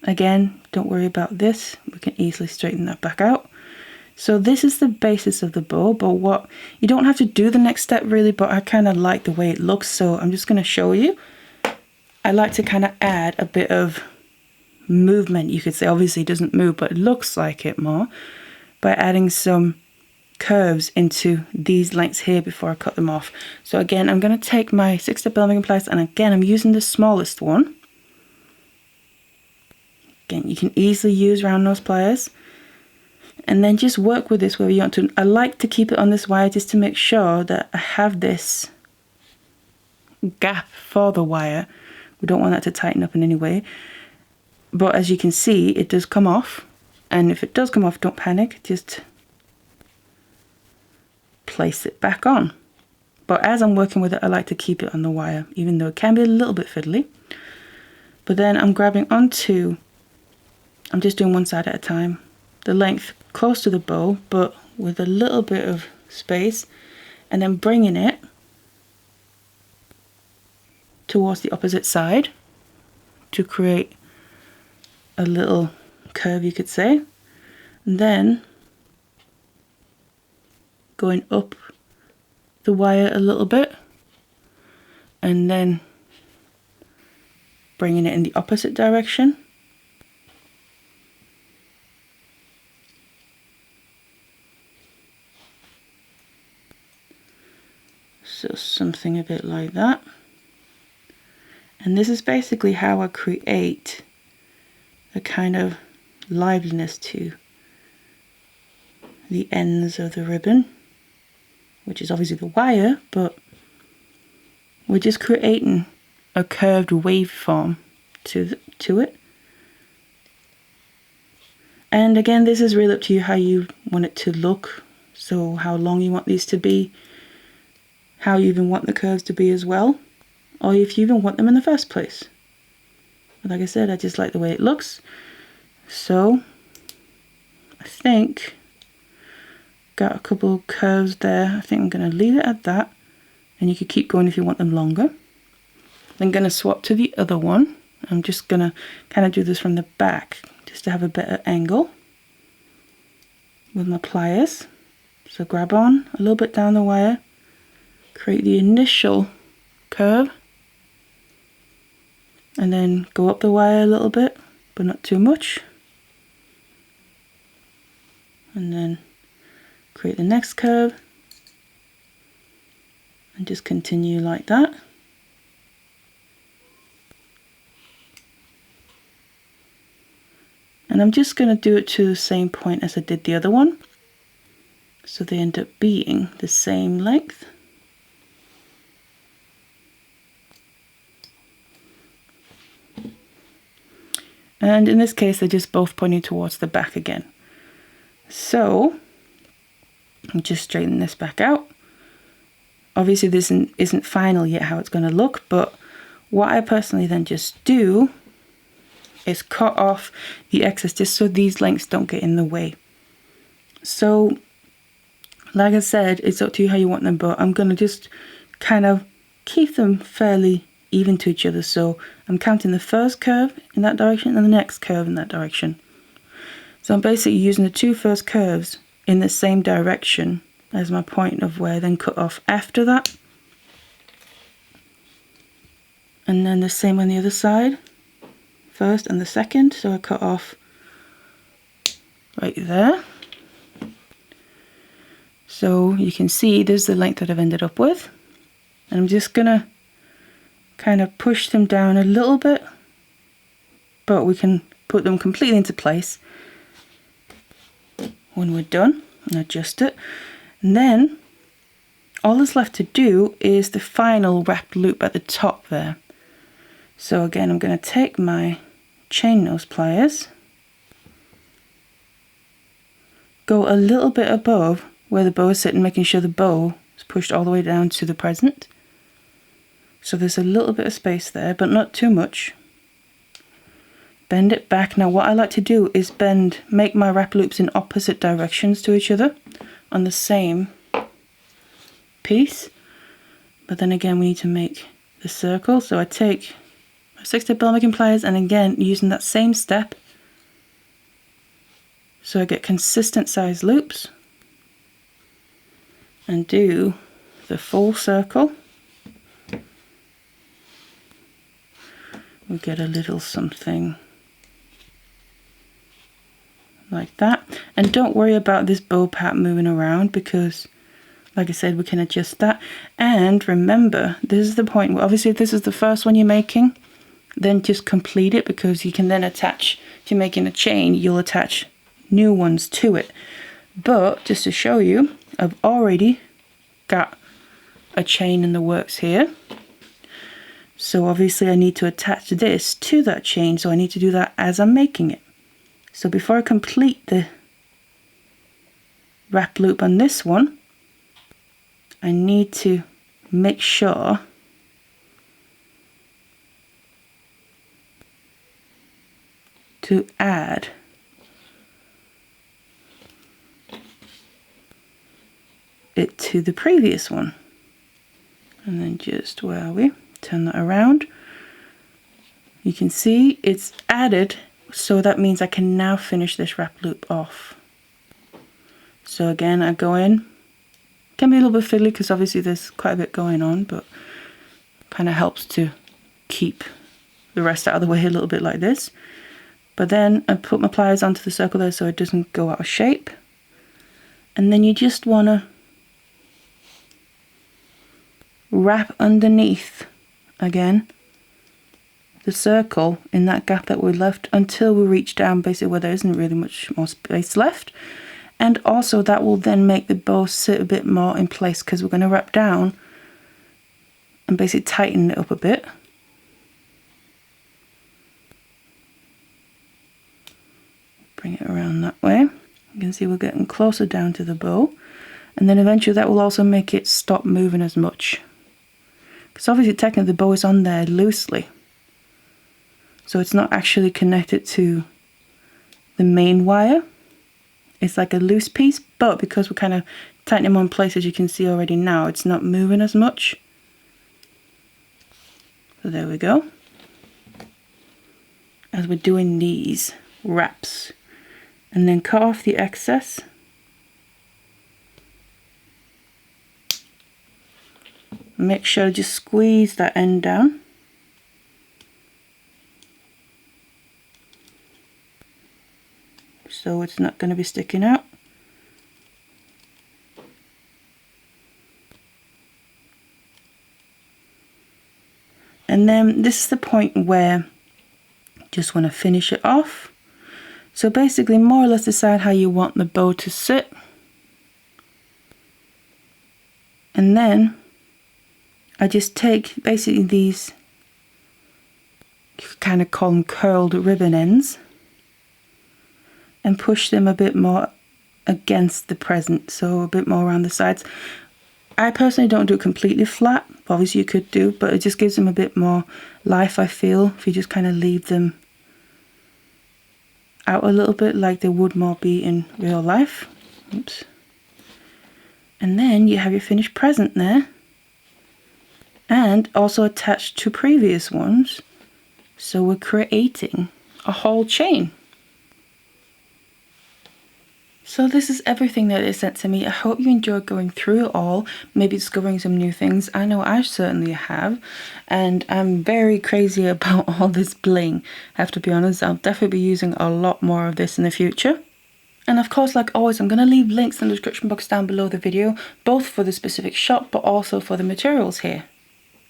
again, don't worry about this, we can easily straighten that back out. So this is the basis of the bow, but what you don't have to do the next step really, but I kind of like the way it looks, so I'm just going to show you. I like to kind of add a bit of movement, you could say. Obviously it doesn't move, but it looks like it more, by adding some curves into these lengths here before I cut them off. So again, I'm going to take my 6-step bell making pliers, and again I'm using the smallest one. Again, you can easily use round nose pliers, and then just work with this wherever you want to. I like to keep it on this wire just to make sure that I have this gap for the wire. We don't want that to tighten up in any way, but as you can see it does come off, and if it does come off, don't panic, just place it back on. But as I'm working with it, I like to keep it on the wire, even though it can be a little bit fiddly. But then I'm grabbing onto, I'm just doing one side at a time, the length close to the bow but with a little bit of space, and then bringing it towards the opposite side to create a little curve, you could say, and then going up the wire a little bit, and then bringing it in the opposite direction. So something a bit like that. And this is basically how I create a kind of liveliness to the ends of the ribbon, which is obviously the wire, but we're just creating a curved waveform to it. And again, this is really up to you how you want it to look, so how long you want these to be, how you even want the curves to be as well, or if you even want them in the first place. But like I said, I just like the way it looks, so I think got a couple of curves there. I think I'm going to leave it at that, and you could keep going if you want them longer. I'm going to swap to the other one. I'm just going to kind of do this from the back just to have a better angle with my pliers. So grab on a little bit down the wire, create the initial curve, and then go up the wire a little bit, but not too much, and then create the next curve, And just continue like that. And I'm just going to do it to the same point as I did the other one, so they end up being the same length. And in this case, they're just both pointing towards the back again. So I'm just straightening this back out. Obviously this isn't final yet how it's going to look, but what I personally then just do is cut off the excess just so these lengths don't get in the way. So like I said, it's up to you how you want them, but I'm going to just kind of keep them fairly even to each other. So I'm counting the first curve in that direction and the next curve in that direction. So I'm basically using the two first curves in the same direction as my point of where I then cut off after that. And then the same on the other side, first and the second. So I cut off right there. So you can see this is the length that I've ended up with. And I'm just gonna kind of push them down a little bit, but we can put them completely into place when we're done and adjust it. And then all that's left to do is the final wrapped loop at the top there. So again, I'm going to take my chain nose pliers, go a little bit above where the bow is sitting, making sure the bow is pushed all the way down to the present. So there's a little bit of space there, but not too much. Bend it back. Now what I like to do is make my wrap loops in opposite directions to each other on the same piece. But then again, we need to make the circle. So I take my 6-step bell making pliers, and again using that same step, so I get consistent size loops, and do the full circle. We get a little something like that. And don't worry about this bow part moving around, because like I said, we can adjust that. And remember, this is the point where obviously if this is the first one you're making, then just complete it, because you can then attach, if you're making a chain, you'll attach new ones to it. But just to show you, I've already got a chain in the works here. So obviously I need to attach this to that chain, so I need to do that as I'm making it. So before I complete the wrap loop on this one, I need to make sure to add it to the previous one. And then just, where are we? Turn that around. You can see it's added, so that means I can now finish this wrap loop off. So again, I go in. Can be a little bit fiddly because obviously there's quite a bit going on, but kind of helps to keep the rest out of the way a little bit like this. But then I put my pliers onto the circle there so it doesn't go out of shape. And then you just want to wrap underneath again the circle in that gap that we left until we reach down basically where there isn't really much more space left. And also that will then make the bow sit a bit more in place, because we're going to wrap down and basically tighten it up a bit. Bring it around that way. You can see we're getting closer down to the bow, and then eventually that will also make it stop moving as much, because obviously technically the bow is on there loosely, so it's not actually connected to the main wire. It's like a loose piece, but because we're kind of tightening them in place, as you can see already now, it's not moving as much. So there we go. As we're doing these wraps, and then cut off the excess. Make sure to just squeeze that end down. So it's not going to be sticking out. And then this is the point where you just want to finish it off. So basically more or less decide how you want the bow to sit. And then I just take basically these, you could kind of call them curled ribbon ends, and push them a bit more against the present, so a bit more around the sides. I personally don't do it completely flat, obviously you could do, but it just gives them a bit more life, I feel, if you just kind of leave them out a little bit like they would more be in real life. Oops. And then you have your finished present there, and also attached to previous ones, so we're creating a whole chain. So this is everything that is sent to me. I hope you enjoyed going through it all, maybe discovering some new things. I know I certainly have, and I'm very crazy about all this bling. I have to be honest, I'll definitely be using a lot more of this in the future. And of course, like always, I'm going to leave links in the description box down below the video, both for the specific shop, but also for the materials here.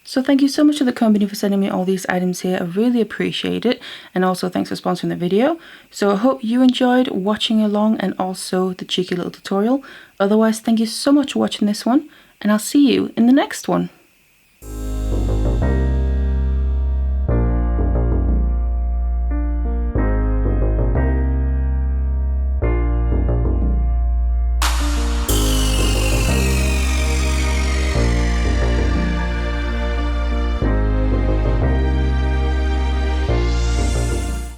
So thank you so much to the company for sending me all these items here. I really appreciate it. And also thanks for sponsoring the video. So I hope you enjoyed watching along and also the cheeky little tutorial. Otherwise, thank you so much for watching this one, and I'll see you in the next one.